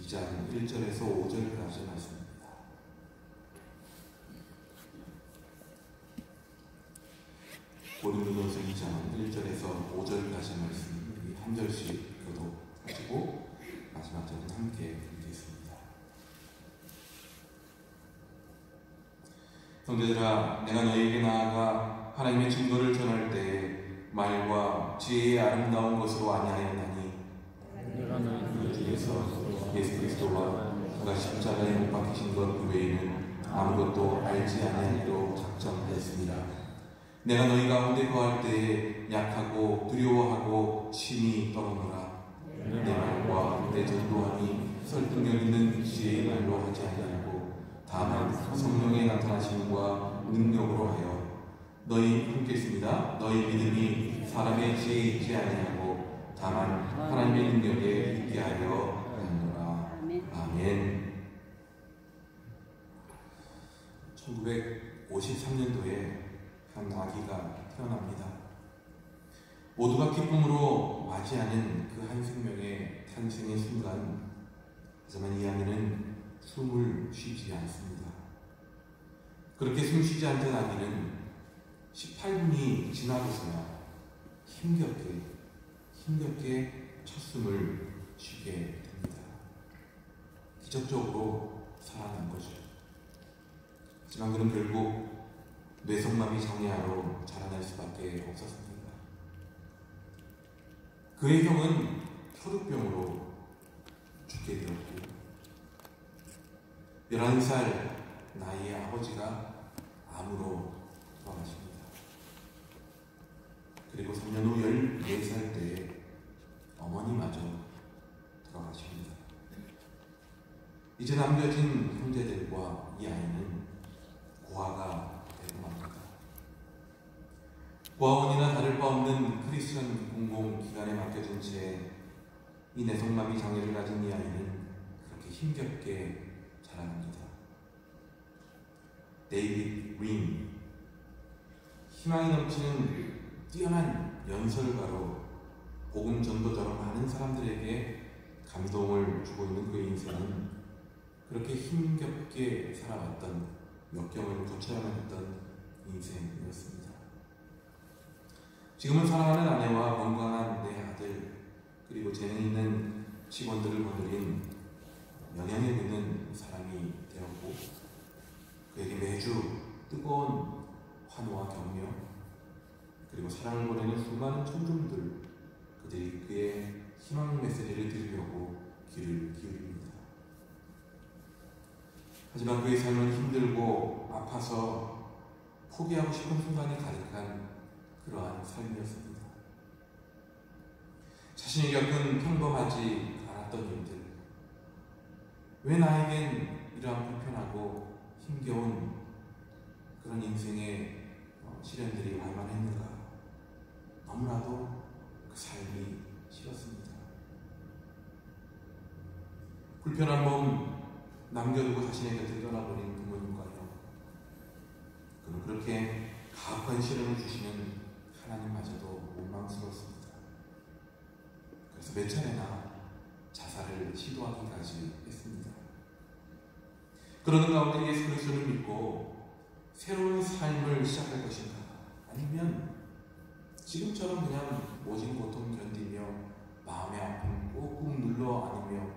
2장 1절에서 5절까지 말씀입니다. 고린도전서 2장 1절에서 5절까지 말씀 우리 한 절씩 교독하시고 마지막 절은 함께 읽겠습니다. 형제들아, 내가 너희에게 나아가 하나님의 증거를 전할 때에 말과 지혜의 아름다운 것으로 아니하였나니 내가 너희 주에서 예수 그리스도와 그가 십자가에 못 박히신 것 외에는 아무것도 알지 아니하기로 작정하였습니다. 내가 너희 가운데 거할 때에 약하고 두려워하고 심히 떨어노라. 내 말과 내 전도함이 설득력 있는 지혜의 말로 하지 아니하고 다만 성령의 나타나심과 능력으로 하여 너희 함께 있습니다. 너희 믿음이 사람의 지혜에 있지 아니하고 다만 하나님의 능력에 있게 하여 하노라. 아멘. 1953년도에 한 아기가 태어납니다. 모두가 기쁨으로 맞이하는 그 한 생명의 탄생의 순간, 하지만 이 아기는 숨을 쉬지 않습니다. 그렇게 숨 쉬지 않던 아기는 18분이 지나고서야 힘겹게 첫 숨을 쉬게 됩니다. 기적적으로 살아난 거죠. 하지만 그는 결국 뇌성마비 장애아로 자라날 수밖에 없었습니다. 그의 형은 혈우병으로 죽게 되었고 11살 나이의 아버지가 암으로 돌아가십니다. 그리고 3년 후 14살 때에 어머니마저 돌아가십니다. 이제 남겨진 형제들과 이 아이는 고아가 되고 맙니다. 고아원이나 다를 바 없는 크리스천 공공기관에 맡겨진 채 이 내성마비 장애를 가진 이 아이는 그렇게 힘겹게 자랍니다. 데이빗 윙, 희망이 넘치는 뛰어난 연설가로 복음 전도자로 많은 사람들에게 감동을 주고 있는 그의 인생은 그렇게 힘겹게 살아왔던 역경을 거쳐야만 했던 인생이었습니다. 지금은 사랑하는 아내와 건강한 내 아들 그리고 재능 있는 직원들을 거느린 영향력 있는 사람이 되었고 그에게 매주 뜨거운 환호와 격려 그리고 사랑을 보내는 수많은 청중들 그들이 그의 희망 메시지를 들으려고 귀를 기울입니다. 하지만 그의 삶은 힘들고 아파서 포기하고 싶은 순간이 가득한 그러한 삶이었습니다. 자신이 겪은 평범하지 않았던 일들, 왜 나에겐 이러한 불편하고 힘겨운 그런 인생의 시련들이 와야만 했는가? 너무나도 그 삶이 싫었습니다. 불편한 몸 남겨두고 자신의 곁을 떠나버린 부모님과 형, 그는 그렇게 가혹한 시련을 주시는 하나님마저도 원망스러웠습니다. 그래서 몇 차례나 자살을 시도하기까지 했습니다. 그러는 가운데 예수 그리스도를 믿고 새로운 삶을 시작할 것인가? 아니면 지금처럼 그냥 모진 고통 견디며 마음의 아픔 꾹꾹 눌러 안으며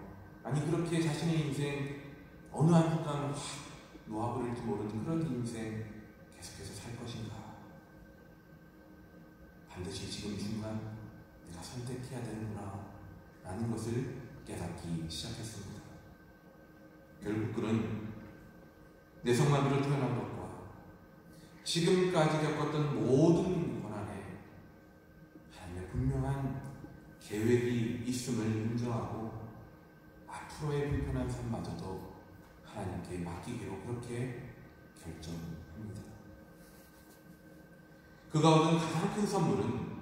아니 그렇게 자신의 인생 어느 한 순간 확 놓아버릴지 모르는 그런 인생 계속해서 살 것인가? 반드시 지금 이 순간 내가 선택해야 되는구나 라는 것을 깨닫기 시작했습니다. 결국 그는 내성마비로 태어난 것과 지금까지 겪었던 모든 고난에 하나님의 분명한 계획이 있음을 인정하고 앞으로의 불편한 삶마저도 하나님께 맡기기로 그렇게 결정합니다. 그가 얻은 가장 큰 선물은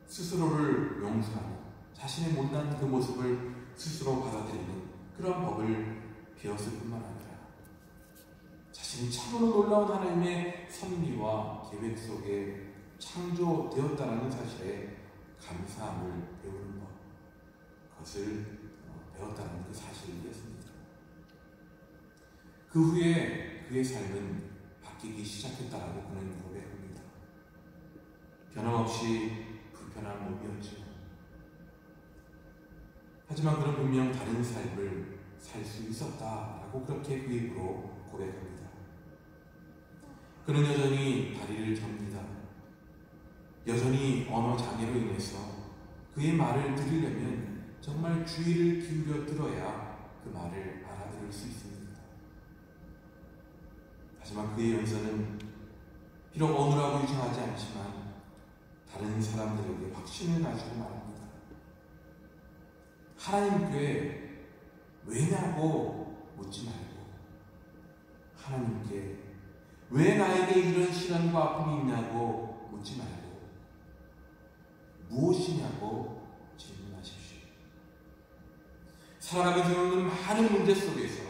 스스로를 용서하는 자신의 못난 그 모습을 스스로 받아들이는 그런 법을 배웠을 뿐만 아니라 자신이 참으로 놀라운 하나님의 섭리와 계획 속에 창조되었다는 사실에 감사함을 배우는 것, 그것을 되었다는 그 사실이었습니다. 그 후에 그의 삶은 바뀌기 시작했다라고 그는 고백합니다. 변함없이 불편한 몸이었죠. 하지만 그는 분명 다른 삶을 살 수 있었다라고 그렇게 그 입으로 고백합니다. 그는 여전히 다리를 접니다. 여전히 언어 장애로 인해서 그의 말을 들으려면 정말 주의를 기울여 들어야 그 말을 알아들을 수 있습니다. 하지만 그의 연설은 비록 어눌하고 유창하지 않지만 다른 사람들에게 확신을 가지고 말합니다. 하나님께 왜냐고 묻지 말고 하나님께 왜 나에게 이런 시련과 아픔이 있냐고 묻지 말고 무엇이냐고 질문하십시오. 살아가면서 오는 많은 문제 속에서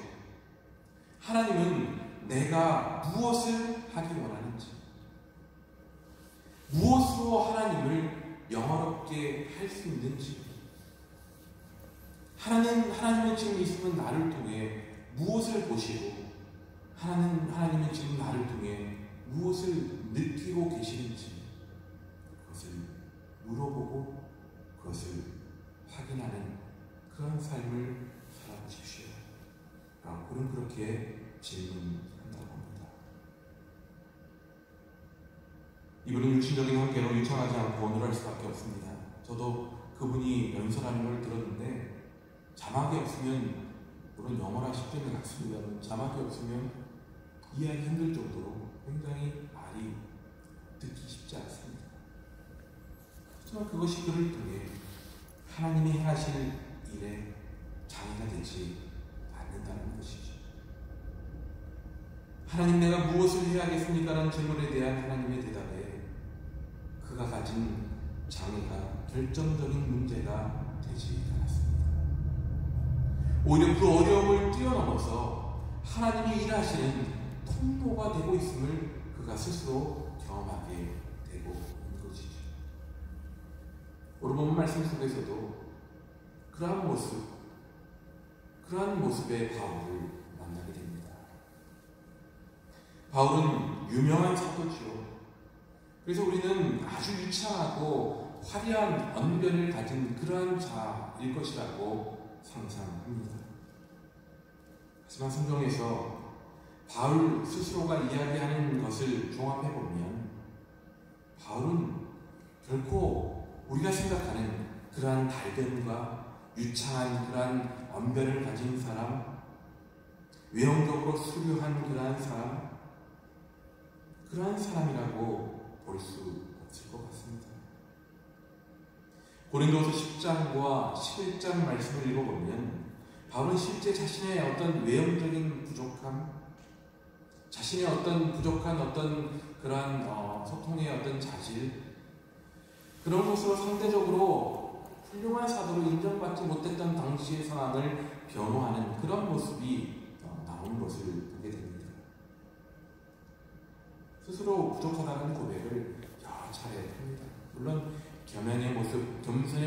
하나님은 내가 무엇을 하기 원하는지, 무엇으로 하나님을 영화롭게 할 수 있는지, 하나님은 지금 이 순간 나를 통해 무엇을 보시고 하나님은 지금 나를 통해 무엇을 느끼고 계시는지 그것을 물어보고 그것을 확인하는 그런 삶을 살아보십시오. 라고 그는 그렇게 질문한다고 합니다. 이분은 육신적인 관계로 유창하지 않고 어눌할 수밖에 없습니다. 저도 그분이 연설하는 걸 들었는데 자막이 없으면, 물론 영어라 쉽지는 않습니다만 자막이 없으면 이해하기 힘들 정도로 굉장히 말이 듣기 쉽지 않습니다. 하지만 그것이 그를 통해 하나님이 하실 일에 장애가 되지 않는다는 것이죠. 하나님 내가 무엇을 해야겠습니까? 라는 질문에 대한 하나님의 대답에 그가 가진 장애가 결정적인 문제가 되지 않았습니다. 오히려 그 어려움을 뛰어넘어서 하나님이 일하시는 통로가 되고 있음을 그가 스스로 경험하게 되고 있는 것이죠. 오늘 본 말씀 속에서도 그러한 모습의 바울을 만나게 됩니다. 바울은 유명한 사도죠. 그래서 우리는 아주 유창하고 화려한 언변을 가진 그러한 자일 것이라고 상상합니다. 하지만 성경에서 바울 스스로가 이야기하는 것을 종합해보면 바울은 결코 우리가 생각하는 그러한 달변과 유창한 그러한 언변을 가진 사람, 외형적으로 수려한 그러한 사람이라고 볼 수 없을 것 같습니다. 고린도서 10장과 11장 말씀을 읽어보면 바울은 실제 자신의 어떤 외형적인 부족함, 자신의 어떤 부족한 그러한 소통의 어떤 자질, 그런 것으로 상대적으로 훌륭한 사도로 인정받지 못했던 당시의 상황을 변호하는 그런 모습이 나오는 것을 보게 됩니다. 스스로 부족하다는 고백을 여러 차례 합니다. 물론 겸손의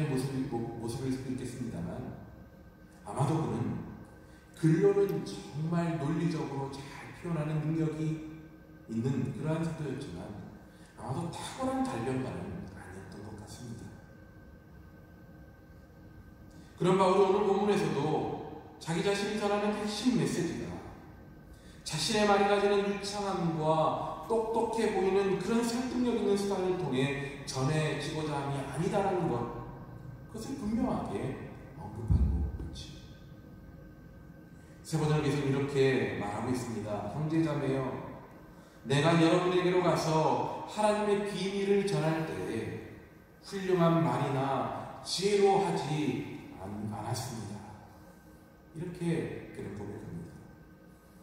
모습일 수도 있겠습니다만 아마도 그는 글로는 정말 논리적으로 잘 표현하는 능력이 있는 그러한 사도였지만 아마도 탁월한 달변가는 아니었던 것 같습니다. 그런 바울은 오늘 본문에서도 자기 자신이 전하는 핵심 메시지가 자신의 말이 가지는 유창함과 똑똑해 보이는 그런 설득력 있는 수단을 통해 전해지고자 함이 아니다라는 것, 그것을 분명하게 언급하고 있지. 세 번째는 계속 이렇게 말하고 있습니다. 형제자매여, 내가 여러분에게로 가서 하나님의 비밀을 전할 때에 훌륭한 말이나 지혜로 하지 않았습니다. 이렇게 그는 고백합니다.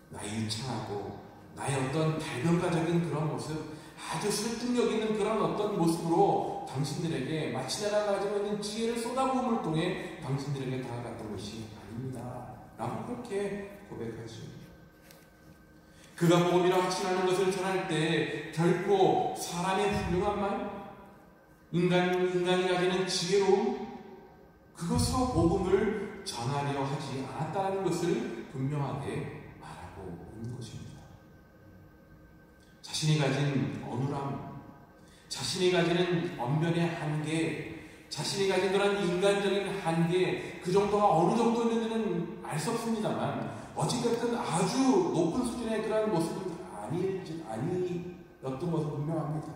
나의 유창하고 나의 어떤 달변가적인 그런 모습, 아주 설득력 있는 그런 어떤 모습으로 당신들에게 마치 내가 가지고 있는 지혜를 쏟아부음을 통해 당신들에게 다가갔던 것이 아닙니다. 라고 그렇게 고백하죠. 그가 복음이라 확신하는 것을 전할 때 결코 사람의 훌륭한 말, 인간이 가지는 지혜로움, 그것으로 복음을 전하려 하지 않았다는 것을 분명하게 말하고 있는 것입니다. 자신이 가진 어눌함, 자신이 가지는 언변의 한계, 자신이 가진 그런 인간적인 한계, 그 정도가 어느 정도인지는 알 수 없습니다만 어찌됐든 아주 높은 수준의 그런 모습은 아니었던 것은 분명합니다.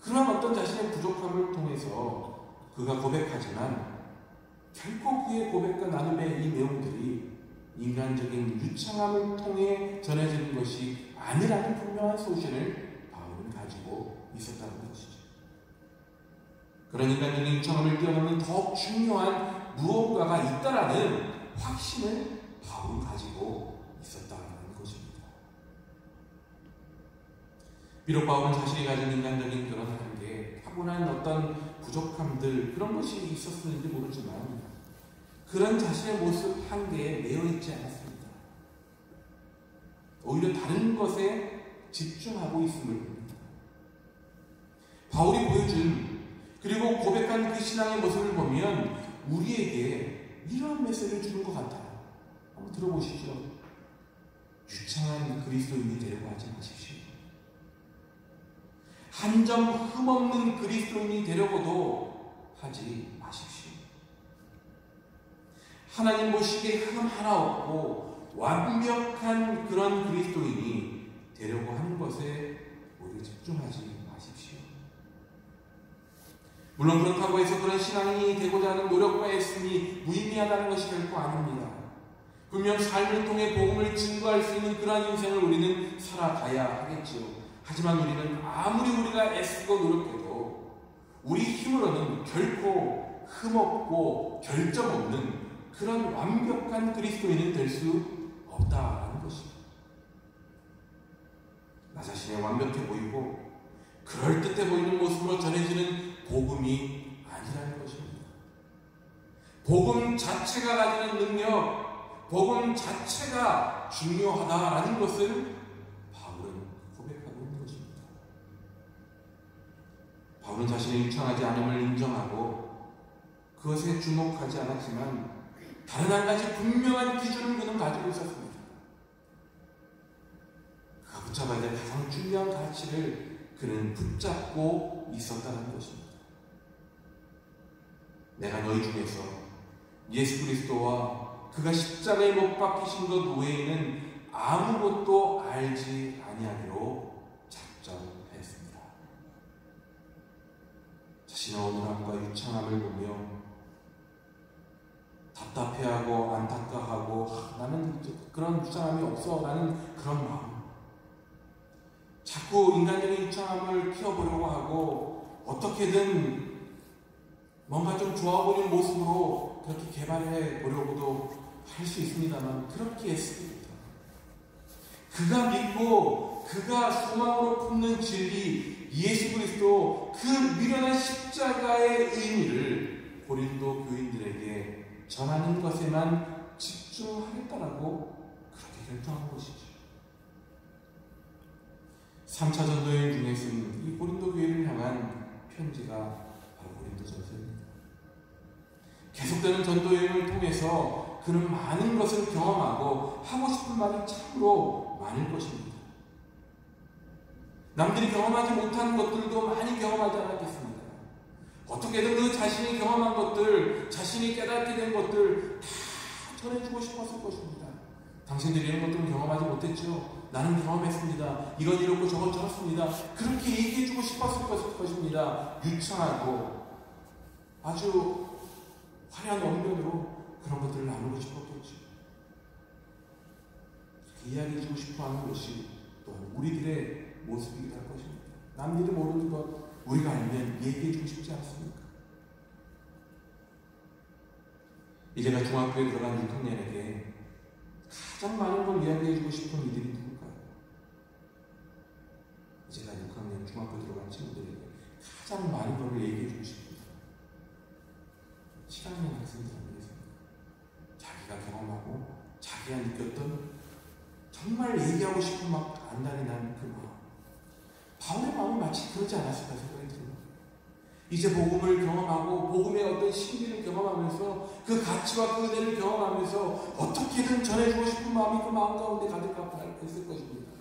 그런 어떤 자신의 부족함을 통해서 그가 고백하지만 결코 그의 고백과 나눔의 이 내용들이 인간적인 유창함을 통해 전해지는 것이 아니라는 분명한 소신을 바울은 가지고 있었다는 것이죠. 그런 인간적인 유창함을 뛰어넘는 더욱 중요한 무언가가 있다라는 확신을 바울은 가지고 있었다는 것입니다. 비록 바울은 자신이 가진 인간적인 그런 한계, 타고난 어떤 부족함들, 그런 것이 있었는지 모르지만 그런 자신의 모습 한계에 매여 있지 않았습니다. 오히려 다른 것에 집중하고 있음을 봅니다. 바울이 보여준 그리고 고백한 그 신앙의 모습을 보면 우리에게 이런 메시지를 주는 것 같아요. 한번 들어보시죠. 유창한 그리스도인이 되려고 하지 마십시오. 한 점 흠없는 그리스도인이 되려고도 하지 마십시오. 하나님 보시기에 흠 하나 없고 완벽한 그런 그리스도인이 되려고 하는 것에 오히려 집중하지 마십시오. 물론 그렇다고 해서 그런 신앙이 되고자 하는 노력과 애씀이 무의미하다는 것이 결코 아닙니다. 분명 삶을 통해 복음을 증거할 수 있는 그러한 인생을 우리는 살아가야 하겠지요. 하지만 우리는 아무리 우리가 애쓰고 노력해도 우리 힘으로는 결코 흠없고 결점 없는 그런 완벽한 그리스도인은 될 수 없다는 것입니다. 나 자신이 완벽해 보이고 그럴듯해 보이는 모습으로 전해지는 복음이 아니라는 것입니다. 복음 자체가 가지는 능력, 복음 자체가 중요하다라는 것을 바울은 고백하고 있는 것입니다. 바울은 자신의 유창하지 않음을 인정하고 그것에 주목하지 않았지만 다른 한 가지 분명한 기준을 그는 가지고 있었습니다. 그가 붙잡아야 될 가장 중요한 가치를 그는 붙잡고 있었다는 것입니다. 내가 너희 중에서 예수 그리스도와 그가 십자가에 못 박히신 것 외에는 아무것도 알지 아니하기로 작정하였습니다. 자신의 어눌함과 유창함을 보며 답답해하고 안타까워하고 나는 그런 유창함이 없어 라는 그런 마음, 자꾸 인간적인 유창함을 키워보려고 하고 어떻게든 뭔가 좀 좋아 보이는 모습으로 그렇게 개발해 보려고도 할 수 있습니다만 그렇게 했습니다. 그가 믿고 그가 소망으로 품는 진리 예수 그리스도 그 미련한 십자가의 의미를 고린도 교인들에게 전하는 것에만 집중하겠다라고 그렇게 결정한 것이죠. 3차 전도여행 중에 쓴 이 고린도 교회를 향한 편지가 바로 고린도전서입니다. 계속되는 전도여행을 통해서 그는 많은 것을 경험하고 하고 싶은 말이 참으로 많을 것입니다. 남들이 경험하지 못한 것들도 많이 경험하지 않았겠습니다. 어떻게든 그 자신이 경험한 것들, 자신이 깨닫게 된 것들 다 전해주고 싶었을 것입니다. 당신들이 이런 것들은 경험하지 못했죠? 나는 경험했습니다. 이건 이렇고 저건 저렇습니다. 그렇게 얘기해주고 싶었을 것입니다. 유창하고 아주 화려한 언변으로 그런 것들을 나누고 싶었겠죠. 이야기해주고 싶어하는 것이 또한 우리들의 모습이기도 할 것입니다. 남들이 모르는 것 우리가 알면 얘기해주고 싶지 않습니까? 이제가 중학교에 들어간 6학년에게 가장 많은 걸 이야기해주고 싶은 이들이 누굴까요? 이제가 6학년 중학교 들어간 친구들에게 가장 많은 걸 얘기해주고 싶습니다. 7학년 학생들 아니겠습니까? 자기가 경험하고 자기가 느꼈던 정말 얘기하고 싶은 막 안달이 난 그 마음. 바울의 마음이 마치 그러지 않았을까 생각이 듭니다. 이제 복음을 경험하고 복음의 어떤 신비를 경험하면서 그 가치와 그 은혜를 경험하면서 어떻게든 전해주고 싶은 마음이 그 마음 가운데 가득했을 것입니다.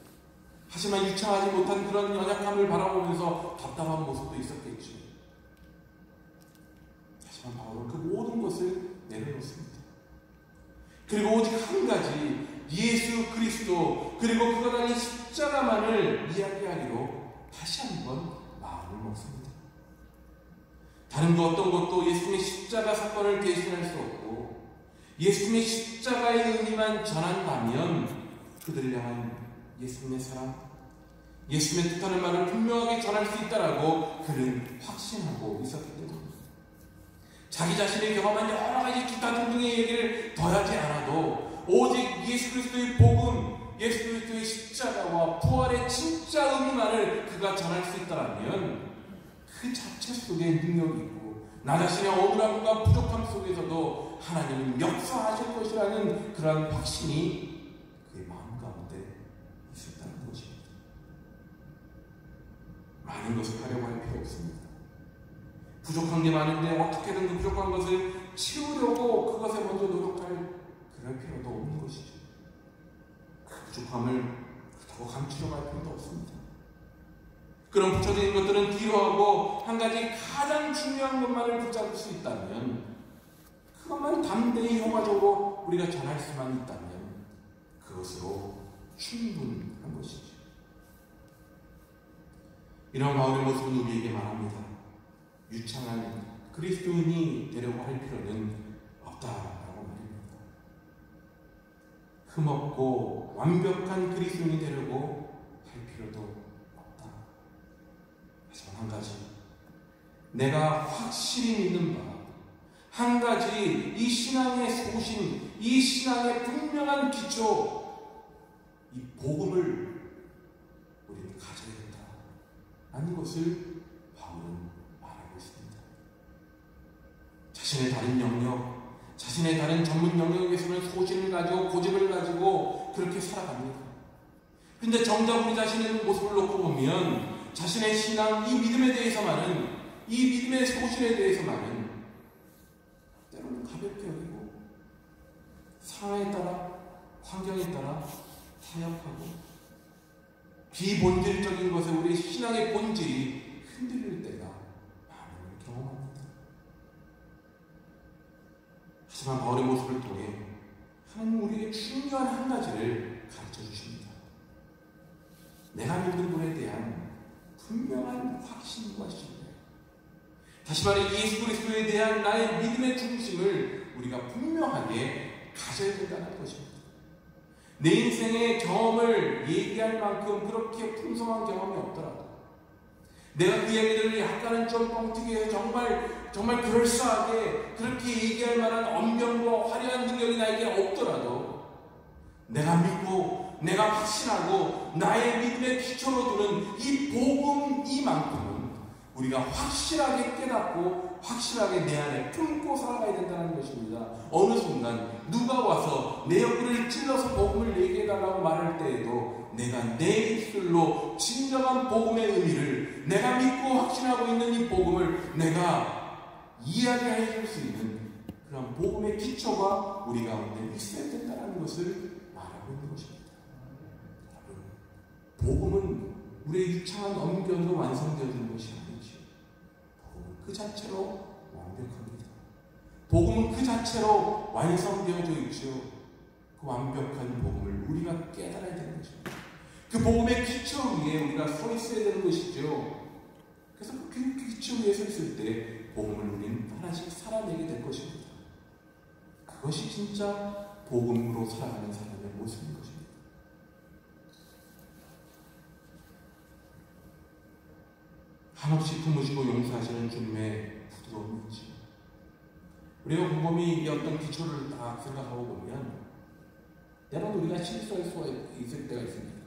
하지만 유창하지 못한 그런 연약함을 바라보면서 답답한 모습도 있었겠죠. 하지만 바울은 그 모든 것을 내려놓습니다. 그리고 오직 한 가지, 예수 그리스도 그리고 그가 달린 십자가만을 이야기하기로 다시 한번 마음을 먹습니다. 다른 그 어떤 것도 예수님의 십자가 사건을 대신할 수 없고 예수님의 십자가의 의미만 전한다면 그들을 향한 예수님의 사랑, 예수님의 뜻하는 말을 분명하게 전할 수 있다라고 그는 확신하고 있었기 때문입니다. 자기 자신이 경험한 여러 가지 기타 등등의 얘기를 더하지 않아도 오직 예수 그리스도의 복음, 예수 그리스도의 십자가와 부활의 진짜 의미만을 그가 전할 수 있다면 그 자체 속에 능력이 있고 나 자신의 억울함과 부족함 속에서도 하나님은 역사하실 것이라는 그러한 확신이 그의 마음 가운데 있었다는 것입니다. 많은 것을 하려고 할 필요 없습니다. 부족한 게 많은데 어떻게든 그 부족한 것을 채우려고 그것에 먼저 노력할 그럴 필요도 없는 것이죠. 그 부족함을 그렇다고 감추려고 할 필요도 없습니다. 그런 부처적인 것들은 뒤로 하고 한 가지 가장 중요한 것만을 붙잡을 수 있다면 그것만 담대히 효과적으로 우리가 전할 수만 있다면 그것으로 충분한 것이죠. 이런 바울의 모습은 우리에게 말합니다. 유창한 그리스도인이 되려고 할 필요는 없다라고 말입니다. 흠없고 완벽한 그리스도인이 되려고 할 필요도 없다. 하지만 한 가지, 내가 확실히 믿는 바, 한 가지 이 신앙의 소신, 이 신앙의 분명한 기초, 이 복음을 우리는 가져야 된다 라는 것을 바울은 말하고 있습니다. 자신의 다른 영역, 자신의 다른 전문 영역에서는 소신을 가지고 고집을 가지고 그렇게 살아갑니다. 그런데 정작 우리 자신의 모습을 놓고 보면 자신의 신앙, 이 믿음에 대해서만은, 이 믿음의 소신에 대해서만은 때로는 가볍게 여기고 상황에 따라, 환경에 따라 타협하고 비본질적인 것에 우리의 신앙의 본질이 흔들릴 때가 많은 경험합니다. 하지만 바울의 모습을 통해 하나님 우리에게 중요한 한 가지를 가르쳐 주십니다. 내가 믿는 분에 대한 분명한 확신과 신뢰, 다시 말해 예수 그리스도에 대한 나의 믿음의 중심을 우리가 분명하게 가져야 된다는 것입니다. 내 인생의 경험을 얘기할 만큼 그렇게 풍성한 경험이 없더라도 내가 그 얘기들을 약간은 좀 뻥튀기 해서 정말 그럴싸하게 그렇게 얘기할 만한 언변과 화려한 능력이 나에게 없더라도 내가 믿고 내가 확신하고 나의 믿음의 기초로 두는 이 복음 이만큼은 우리가 확실하게 깨닫고 확실하게 내 안에 품고 살아가야 된다는 것입니다. 어느 순간 누가 와서 내 옆구리를 찔러서 복음을 얘기해달라고 말할 때에도 내가 내 입술로 진정한 복음의 의미를 내가 믿고 확신하고 있는 이 복음을 내가 이야기해 줄 수 있는 그런 복음의 기초가 우리 가운데 있어야 된다는 것을 말하고 있는 것입니다. 복음은 우리의 유창한 언견으로 완성되어지는 것이 아니지. 복음은 그 자체로 완벽합니다. 복음은 그 자체로 완성되어져 있죠. 그 완벽한 복음을 우리가 깨달아야 되는 것입니다. 그 복음의 기초 위에 우리가 서 있어야 되는 것이죠. 그래서 그 기초 위에 서 있을 때 복음을 우리는 하나씩 살아내게 될 것입니다. 그것이 진짜 복음으로 살아가는 사람의 모습인 것입니다. 한없이 품으시고 용서하시는 주님의 부드러움이지. 우리가 곰곰이 이 어떤 기초를 딱 생각하고 보면 때로는 우리가 실수할 수가 있을 때가 있습니다.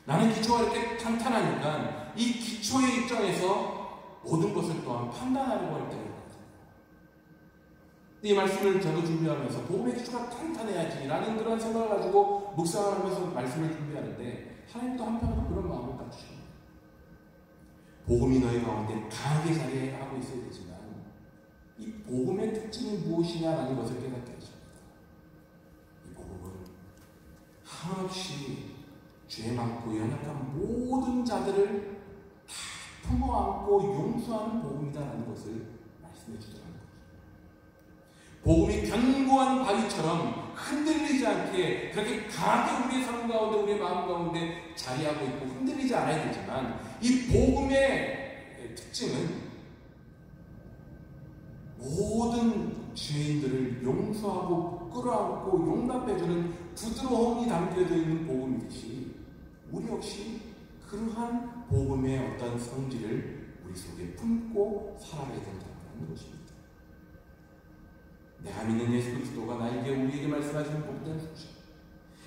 나는 기초가 이렇게 탄탄하니까 이 기초의 입장에서 모든 것을 또한 판단하려고 할 때가 있거든요. 이 말씀을 저도 준비하면서 복음의 기초가 탄탄해야지 라는 그런 생각을 가지고 묵상을 하면서 말씀을 준비하는데 하나님도 한편으로 그런 마음을 갖추십니다. 복음이 너희 가운데 강하게 자리하고 있어야 되지만 이 복음의 특징이 무엇이냐라는 것을 깨닫게 하십니다. 이 복음은 한없이 죄 많고 연약한 모든 자들을 다 품어안고 용서하는 복음이다라는 것을 말씀해 주더라는 거죠. 복음이 견고한 바위처럼 흔들리지 않게 그렇게 강하게 우리의 삶 가운데 우리의 마음 가운데 자리하고 있고 흔들리지 않아야 되지만 이 복음의 특징은 모든 죄인들을 용서하고 끌어안고 용납해주는 부드러움이 담겨져 있는 복음이듯이 우리 역시 그러한 복음의 어떤 성질을 우리 속에 품고 살아가야 된다는 것입니다. 내가 믿는 예수 그리스도가 나에게 우리에게 말씀하시는 복된 소식,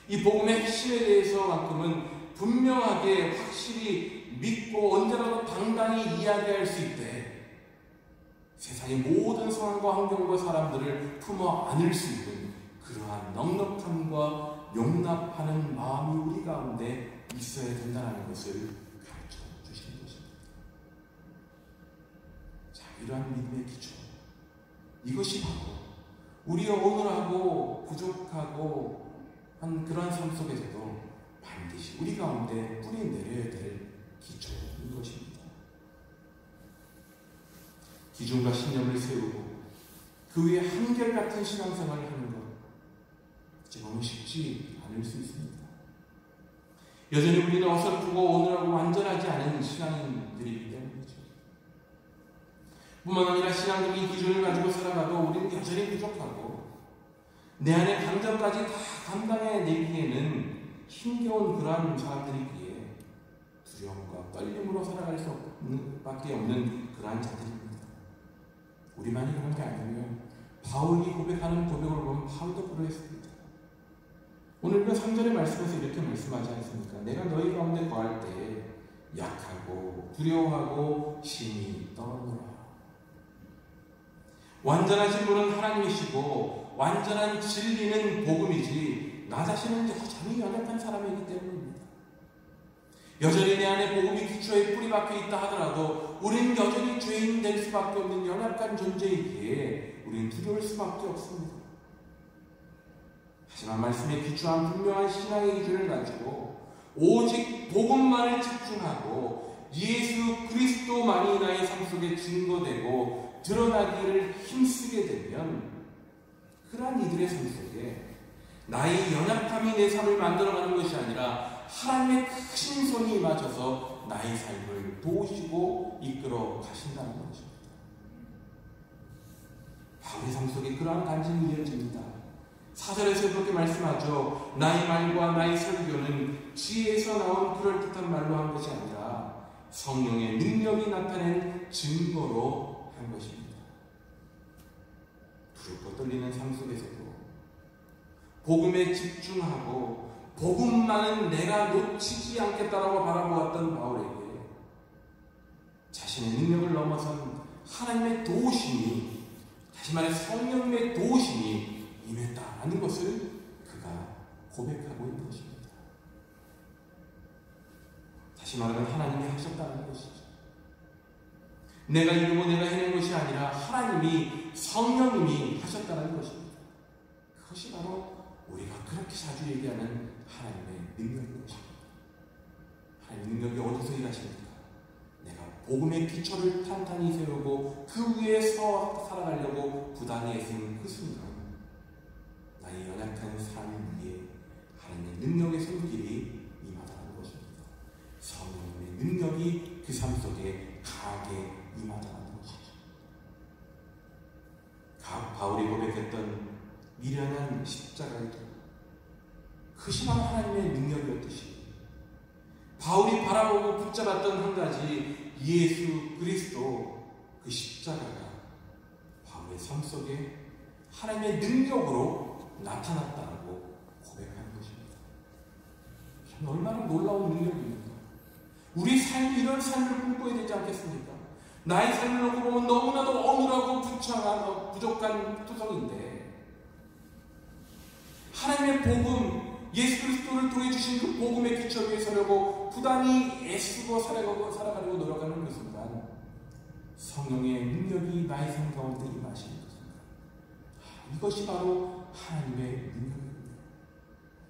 이 복음의 핵심에 대해서만큼은 분명하게 확실히 믿고 언제라도 당당히 이야기할 수 있되 세상의 모든 상황과 환경과 사람들을 품어 안을 수 있는 그러한 넉넉함과 용납하는 마음이 우리 가운데 있어야 된다는 것을 가르쳐 주시는 것입니다. 자, 이러한 믿음의 기초, 이것이 바로 우리가 오늘하고 부족하고 한 그러한 삶 속에서도 반드시 우리 가운데 뿌리 내려야 될 기초인 것입니다. 기준과 신념을 세우고 그 위에 한결같은 신앙생활을 하는 것 너무 쉽지 않을 수 있습니다. 여전히 우리는 어설프고 오늘하고 완전하지 않은 신앙인들이기 때문이죠. 뿐만 아니라 신앙적인 기준을 가지고 살아가도 우리는 여전히 부족하고 내 안에 감정까지 다 감당해내기에는 힘겨운 그러한 사람들이기에 두려움과 떨림으로 살아갈 수밖에 없는 그러한 자들입니다. 우리만이 그런 게 아니면 바울이 고백하는 고백을 보면 바울도 그러했습니다. 오늘 그 3절의 말씀에서 이렇게 말씀하지 않습니까? 내가 너희 가운데 거할 때 약하고 두려워하고 심히 떨어노라. 완전하신 분은 하나님이시고 완전한 진리는 복음이지 나 자신은 여전히 연약한 사람이기 때문입니다. 여전히 내 안에 복음이 기초에 뿌리 박혀 있다 하더라도 우리는 여전히 죄인 될 수밖에 없는 연약한 존재이기에 우리는 두려울 수밖에 없습니다. 하지만 말씀에 기초한 분명한 신앙의 기준을 가지고 오직 복음만을 집중하고 예수 그리스도만이 나의 삶 속에 증거되고 드러나기를 힘쓰게 되면 그러한 이들의 삶 속에 나의 연약함이 내 삶을 만들어가는 것이 아니라 하나님의 크신 손이 임하셔서 나의 삶을 도우시고 이끌어 가신다는 것입니다. 바울의 삶 속에 그러한 간증이 이어집니다. 4절에서 그렇게 말씀하죠. 나의 말과 나의 설교는 지혜에서 나온 그럴듯한 말로 한 것이 아니라 성령의 능력이 나타낸 증거로 한 것입니다. 두렵고 떨리는 삶 속에서도 복음에 집중하고 복음만은 내가 놓치지 않겠다라고 바라보았던 바울에게 자신의 능력을 넘어선 하나님의 도우심이, 다시 말해 성령의 도우심이 임했다는 것을 그가 고백하고 있는 것입니다. 다시 말하면 하나님이 하셨다는 것이죠. 내가 이루고 내가 해낸 것이 아니라 하나님이 성령님이 하셨다는 것입니다. 그것이 바로 우리가 그렇게 자주 얘기하는 하나님의 능력인 것입니다. 하나님의 능력이 어디서 일하십니까? 내가 복음의 기초를 탄탄히 세우고 그 위에서 살아가려고 부단히 애쓰는 그 순간 나의 연약한 삶 위에 하나님의 능력의 손길이 임하다는 것입니다. 성령의 능력이 그 삶 속에 강하게 임하다는 것이죠. 바울이 고백했던 미련한 십자가의 도, 그것이 바로 하나님의 능력이었듯이 바울이 바라보고 붙잡았던 한 가지 예수 그리스도 그 십자가가 바울의 삶 속에 하나님의 능력으로 나타났다고 고백하는 것입니다. 참 얼마나 놀라운 능력입니까? 우리 삶이 이런 삶을 꿈꿔야 되지 않겠습니까? 나의 삶을 놓고 보면 너무나도 어눌하고 부창한 부족한 투성인데 하나님의 복음, 예수 그리스도를 통해 주신 그 복음의 기초 위에 서려고 부단히 애쓰고 살아가려고 노력하는 그 순간 성령의 능력이 나의 삶 가운데 임하시는 그 순간 이것이 바로 하나님의 능력입니다.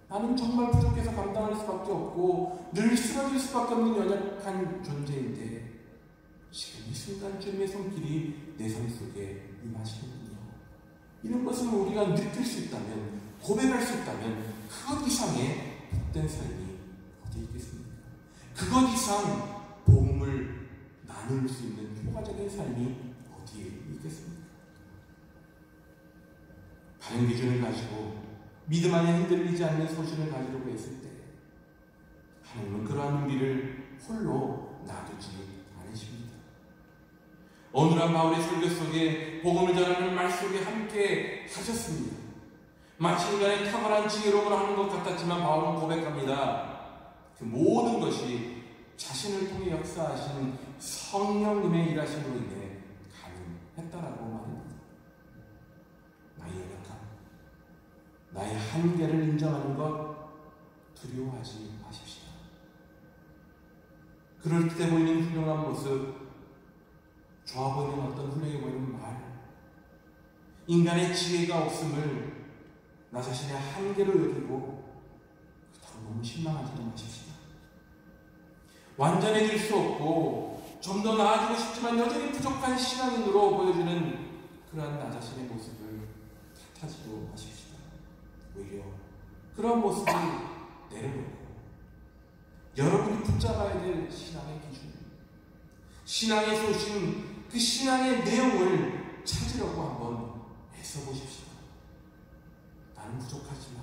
나는 정말 부족해서 감당할 수밖에 없고 늘 쓰러질 수밖에 없는 연약한 존재인데 지금 이 순간 주님의 손길이 내 삶 속에 임하시는군요. 이런 것을 우리가 느낄 수 있다면, 고백할 수 있다면 그것 이상의 복된 삶이 어디 있겠습니까? 그것 이상 복음을 나눌 수 있는 효과적인 삶이 어디에 있겠습니까? 바른 기준을 가지고 믿음 안에 흔들리지 않는 소신을 가지려고 했을 때 하나님은 그러한 우리를 홀로 놔두지 않으십니다. 오늘날 바울의 설교 속에 복음을 전하는 말 속에 함께 하셨습니다. 마치 인간의 탁월한 지혜로움을 하는 것 같았지만 바울은 고백합니다. 그 모든 것이 자신을 통해 역사하신 성령님의 일하심으로 인해 가능했다라고 말합니다. 나의 연약함, 나의 한계를 인정하는 것 두려워하지 마십시오. 그럴 때 보이는 훌륭한 모습, 좋아 보이는 어떤 훌륭해 보이는 말, 인간의 지혜가 없음을 나 자신의 한계로 여기고 그렇다고 너무 실망하지 마십시오. 완전해질 수 없고 좀 더 나아지고 싶지만 여전히 부족한 신앙인으로 보여주는 그러한 나 자신의 모습을 탓하지도 마십시오. 오히려 그런 모습을 내려놓고 여러분이 붙잡아야 될 신앙의 기준, 신앙의 소신, 그 신앙의 내용을 찾으려고 한번 애써보십시오. 나는 부족하지만,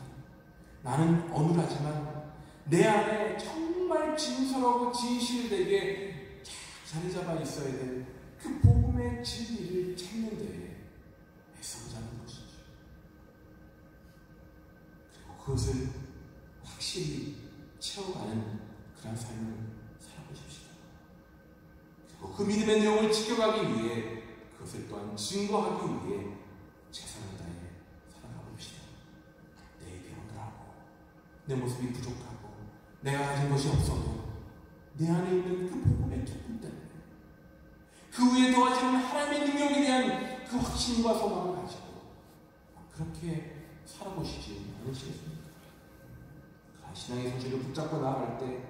나는 어눌하지만 내 안에 정말 진솔하고 진실되게 자리 잡아 있어야 될 그 복음의 진리를 찾는 데에 애써보자는 것이죠. 그리고 그것을 확실히 채워가는 그런 삶을 살아보십시오. 그리고 그 믿음의 내용을 지켜가기 위해 그것을 또한 증거하기 위해 최선을 다해 살아가 봅시다. 내게 오늘하고 내 모습이 부족하고 내가 가진 것이 없어도 내 안에 있는 그 복음의 기쁨 때문에 그 위에 더하시는 하나님의 능력에 대한 그 확신과 소망을 가지고 그렇게 살아보시지 않으시겠습니까? 그 신앙의 소식을 붙잡고 나아갈 때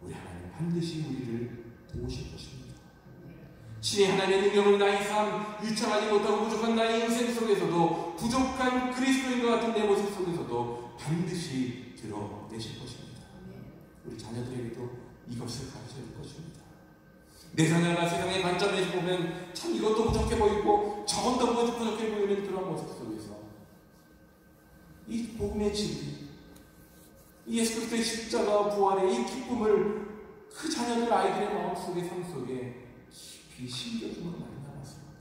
우리 하나님 반드시 우리를 도우실 것입니다. 신의 하나님의 능력을 나의 삶, 유창하지 못하고 부족한 나의 인생 속에서도 부족한 그리스도인과 같은 내 모습 속에서도 반드시 드러내실 것입니다. 우리 자녀들에게도 이것을 가르쳐야 할 것입니다. 내 자녀가 세상의 관점에서 보면 참 이것도 부족해 보이고 저것도 부족해 보이는 그런 모습 속에서 이 복음의 진리, 이 예수 그리스도의 십자가와 부활의 이 기쁨을 그 자녀들 아이들의 마음속에 삶 속에 깊이 심겨주는 많이 남았습니다.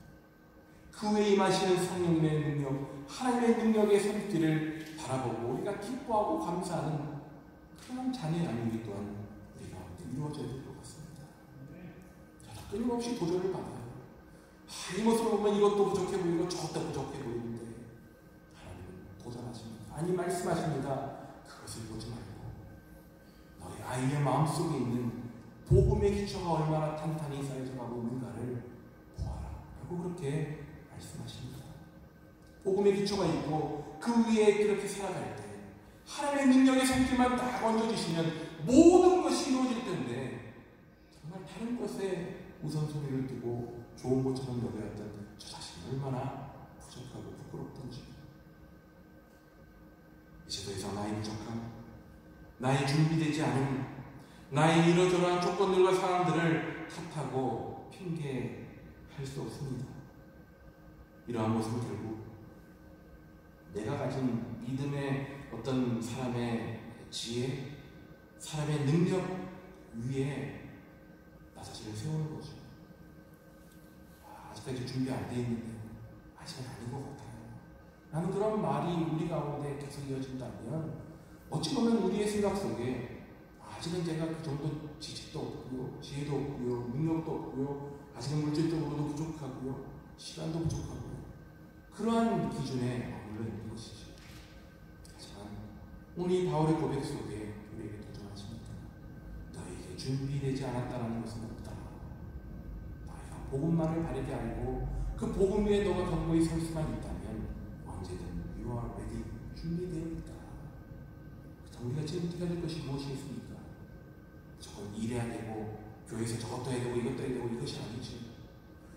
그 외에 임하시는 성령님의 능력, 하나님의 능력의 손길을 바라보고 우리가 기뻐하고 감사하는 그런 자녀의 안위기 또한 우리가 이루어져야 될 것 같습니다. 끊임없이 도전을 받아요. 이 모습을 보면 이것도 부족해 보이고 저것도 부족해 보이는데 하나님은 도전하십니다. 아니 말씀하십니다. 그것을 보지 말고 너희 아이의 마음속에 있는 복음의 기초가 얼마나 탄탄히 쌓여져 가고 있는가를 보아라 라고 그렇게 말씀하십니다. 복음의 기초가 있고 그 위에 그렇게 살아갈 때 하나님의 능력의 손길만 딱 얹어주시면 모든 것이 이루어질 텐데 정말 다른 것에 우선순위를 두고 좋은 것처럼 여겨왔던 저 자신이 얼마나 부족하고 부끄럽던지 이제 더 이상 나의 부족함, 나의 준비되지 않은 나의 이러저러한 조건들과 상황들을 탓하고 핑계할 수 없습니다. 이러한 모습은 결국 내가 가진 믿음의 어떤 사람의 지혜, 사람의 능력 위에 나 자신을 세우는 거죠. 아직까지 준비 안 돼 있는데 아직은 아닌 것 같아요. 라는 그런 말이 우리 가운데 계속 이어진다면 어찌 보면 우리의 생각 속에 아직은 제가 그 정도 지식도 없고요, 지혜도 없고요, 능력도 없고요, 아직은 물질적으로도 부족하고요, 시간도 부족하고요. 그러한 기준에 머물러 있는 것이죠. 하지만 오늘 바울의 고백 속에 우리에게 도전하십니다. 너에게 준비되지 않았다는 것은 없다. 너희가 복음만을 바르게 알고 그 복음 위에 너가 견고히 설 수만 있다면 언제든 you are ready, 준비되어 있다. 우리가 지금 해야 될 것이 무엇이겠습니까? 저건 일해야 되고 교회에서 저것도 해야 되고 이것도 해야 되고 이것이 아니지.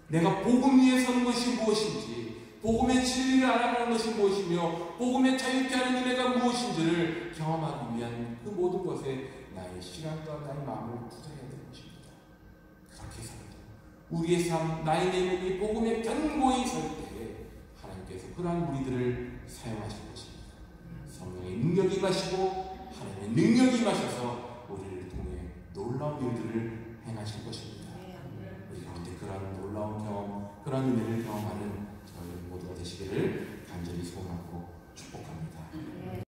내가 복음 위에 서는 것이 무엇인지, 복음의 진리를 알아가는 것이 무엇이며 복음의 자유케 하는 은혜가 무엇인지를 경험하기 위한 그 모든 것에 나의 시간과 나의 마음을 투자해야 될 것입니다. 그렇게 살다 우리의 삶, 나의 내면이 복음에 견고히 설 때에 하나님께서 그러한 우리들을 사용하실 것입니다. 성령의 능력이 임하시고 하나님의 능력이 임하셔서 우리를 통해 놀라운 일들을 행하실 것입니다. 우리 가운데 그러한 놀라운 경험, 그러한 은혜를 경험하는 저희 모두가 되시기를 간절히 소원하고 축복합니다.